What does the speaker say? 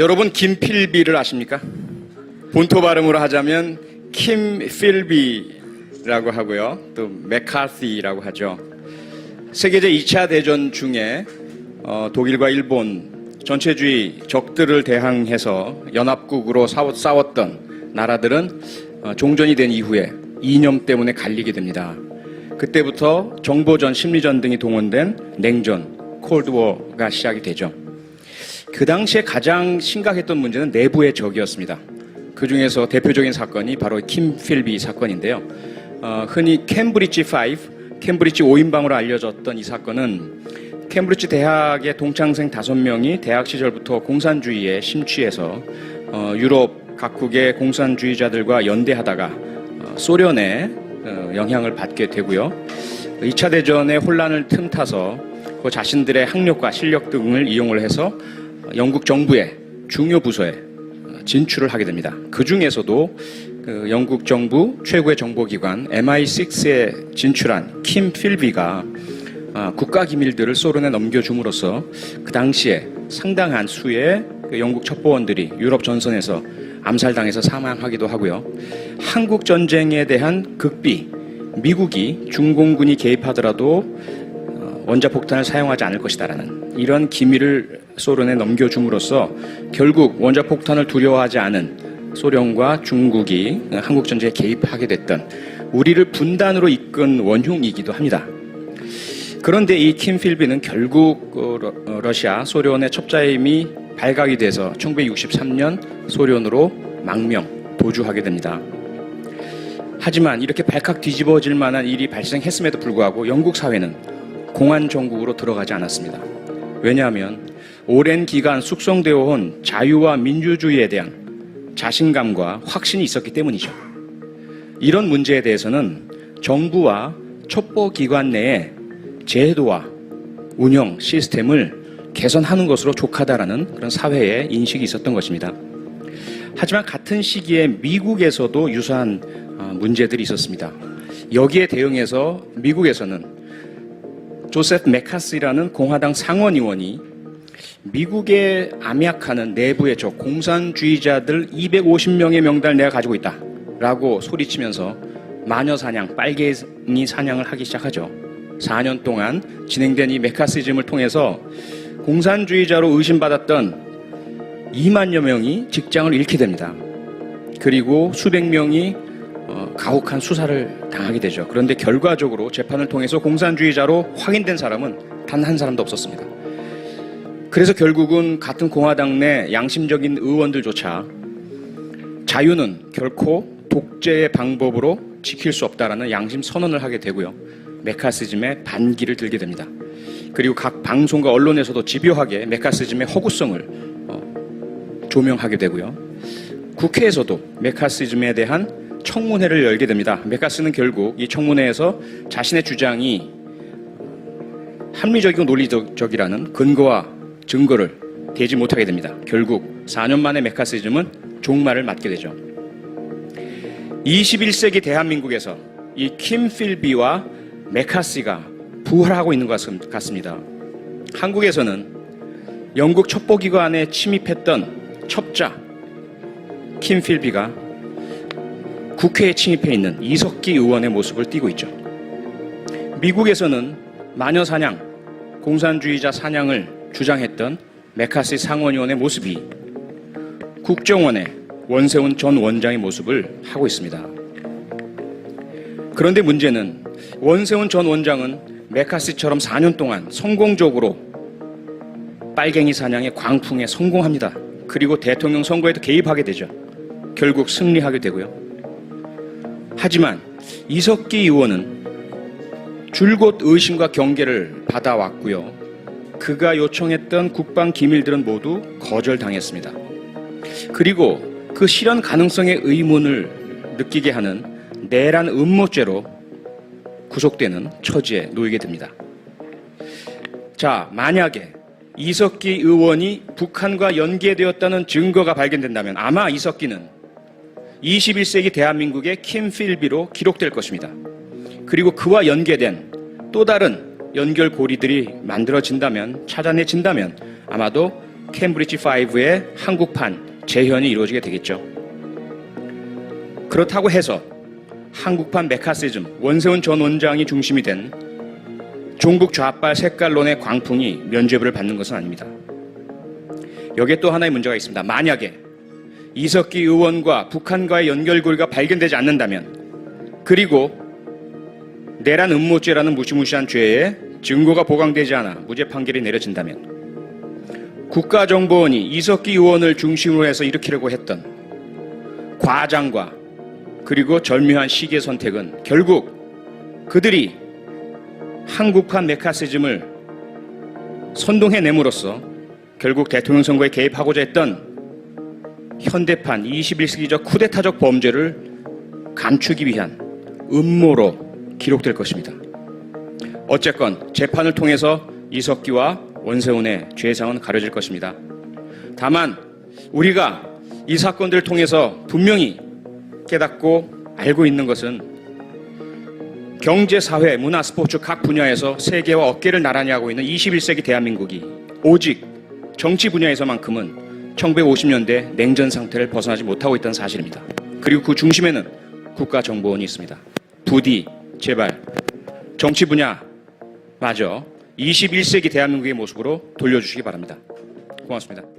여러분 김필비를 아십니까? 본토 발음으로 하자면 킴필비라고 하고요. 또 맥카시라고 하죠. 세계제 2차 대전 중에 독일과 일본 전체주의 적들을 대항해서 연합국으로 싸웠던 나라들은 종전이 된 이후에 이념 때문에 갈리게 됩니다. 그때부터 정보전, 심리전 등이 동원된 냉전, 콜드워가 시작이 되죠. 그 당시에 가장 심각했던 문제는 내부의 적이었습니다. 그 중에서 대표적인 사건이 바로 킴필비 사건인데요. 흔히 캠브리지 5, 캠브리지 5인방으로 알려졌던 이 사건은 캠브리지 대학의 동창생 5명이 대학 시절부터 공산주의에 심취해서 유럽 각국의 공산주의자들과 연대하다가 소련의 영향을 받게 되고요. 2차 대전의 혼란을 틈타서 그 자신들의 학력과 실력 등을 이용을 해서 영국 정부의 중요 부서에 진출을 하게 됩니다. 그 중에서도 영국 정부 최고의 정보기관 MI6에 진출한 킴필비가 국가기밀들을 소련에 넘겨줌으로써 그 당시에 상당한 수의 영국 첩보원들이 유럽 전선에서 암살당해서 사망하기도 하고요. 한국 전쟁에 대한 극비, 미국이 중공군이 개입하더라도 원자폭탄을 사용하지 않을 것이다라는 이런 기밀을 소련에 넘겨줌으로써 결국 원자폭탄을 두려워하지 않은 소련과 중국이 한국전쟁에 개입하게 됐던 우리를 분단으로 이끈 원흉이기도 합니다. 그런데 이 킴필비는 결국 러시아, 소련의 첩자임이 발각이 돼서 1963년 소련으로 망명, 도주하게 됩니다. 하지만 이렇게 발칵 뒤집어질 만한 일이 발생했음에도 불구하고 영국 사회는 공안 정국으로 들어가지 않았습니다. 왜냐하면 오랜 기간 숙성되어 온 자유와 민주주의에 대한 자신감과 확신이 있었기 때문이죠. 이런 문제에 대해서는 정부와 첩보기관 내에 제도와 운영 시스템을 개선하는 것으로 족하다라는 그런 사회의 인식이 있었던 것입니다. 하지만 같은 시기에 미국에서도 유사한 문제들이 있었습니다. 여기에 대응해서 미국에서는 조세프 맥카시라는 공화당 상원의원이 미국에 암약하는 내부의 적 공산주의자들 250명의 명단을 내가 가지고 있다 라고 소리치면서 마녀사냥, 빨갱이 사냥을 하기 시작하죠. 4년 동안 진행된 이 맥카시즘을 통해서 공산주의자로 의심받았던 2만여 명이 직장을 잃게 됩니다. 그리고 수백 명이 가혹한 수사를 당하게 되죠. 그런데 결과적으로 재판을 통해서 공산주의자로 확인된 사람은 단 한 사람도 없었습니다. 그래서 결국은 같은 공화당 내 양심적인 의원들조차 자유는 결코 독재의 방법으로 지킬 수 없다라는 양심 선언을 하게 되고요. 맥카시즘의 반기를 들게 됩니다. 그리고 각 방송과 언론에서도 집요하게 맥카시즘의 허구성을 조명하게 되고요. 국회에서도 맥카시즘에 대한 청문회를 열게 됩니다. 맥카시는 결국 이 청문회에서 자신의 주장이 합리적이고 논리적이라는 근거와 증거를 대지 못하게 됩니다. 결국 4년 만에 맥카시즘은 종말을 맞게 되죠. 21세기 대한민국에서 이 킴필비와 맥카시가 부활하고 있는 것 같습니다. 한국에서는 영국 첩보기관에 침입했던 첩자 킴필비가 국회에 침입해 있는 이석기 의원의 모습을 띠고 있죠. 미국에서는 마녀사냥, 공산주의자 사냥을 주장했던 맥카시 상원의원의 모습이 국정원의 원세훈 전 원장의 모습을 하고 있습니다. 그런데 문제는 원세훈 전 원장은 맥카시처럼 4년 동안 성공적으로 빨갱이 사냥의 광풍에 성공합니다. 그리고 대통령 선거에도 개입하게 되죠. 결국 승리하게 되고요. 하지만 이석기 의원은 줄곧 의심과 경계를 받아왔고요. 그가 요청했던 국방 기밀들은 모두 거절당했습니다. 그리고 그 실현 가능성의 의문을 느끼게 하는 내란 음모죄로 구속되는 처지에 놓이게 됩니다. 자, 만약에 이석기 의원이 북한과 연계되었다는 증거가 발견된다면 아마 이석기는 21세기 대한민국의 킴필비로 기록될 것입니다. 그리고 그와 연계된 또 다른 연결고리들이 만들어진다면, 찾아내진다면 아마도 캠브리지 5의 한국판 재현이 이루어지게 되겠죠. 그렇다고 해서 한국판 메카시즘, 원세훈 전 원장이 중심이 된 종북 좌빨 색깔론의 광풍이 면죄부를 받는 것은 아닙니다. 여기에 또 하나의 문제가 있습니다. 만약에 이석기 의원과 북한과의 연결고리가 발견되지 않는다면, 그리고 내란 음모죄라는 무시무시한 죄에 증거가 보강되지 않아 무죄 판결이 내려진다면, 국가정보원이 이석기 의원을 중심으로 해서 일으키려고 했던 과장과 그리고 절묘한 시기의 선택은 결국 그들이 한국판 메카시즘을 선동해냄으로써 결국 대통령 선거에 개입하고자 했던 현대판 21세기적 쿠데타적 범죄를 감추기 위한 음모로 기록될 것입니다. 어쨌건 재판을 통해서 이석기와 원세훈의 죄상은 가려질 것입니다. 다만 우리가 이 사건들을 통해서 분명히 깨닫고 알고 있는 것은 경제, 사회, 문화, 스포츠 각 분야에서 세계와 어깨를 나란히 하고 있는 21세기 대한민국이 오직 정치 분야에서만큼은 1950년대 냉전 상태를 벗어나지 못하고 있다는 사실입니다. 그리고 그 중심에는 국가정보원이 있습니다. 부디 제발 정치 분야마저 21세기 대한민국의 모습으로 돌려주시기 바랍니다. 고맙습니다.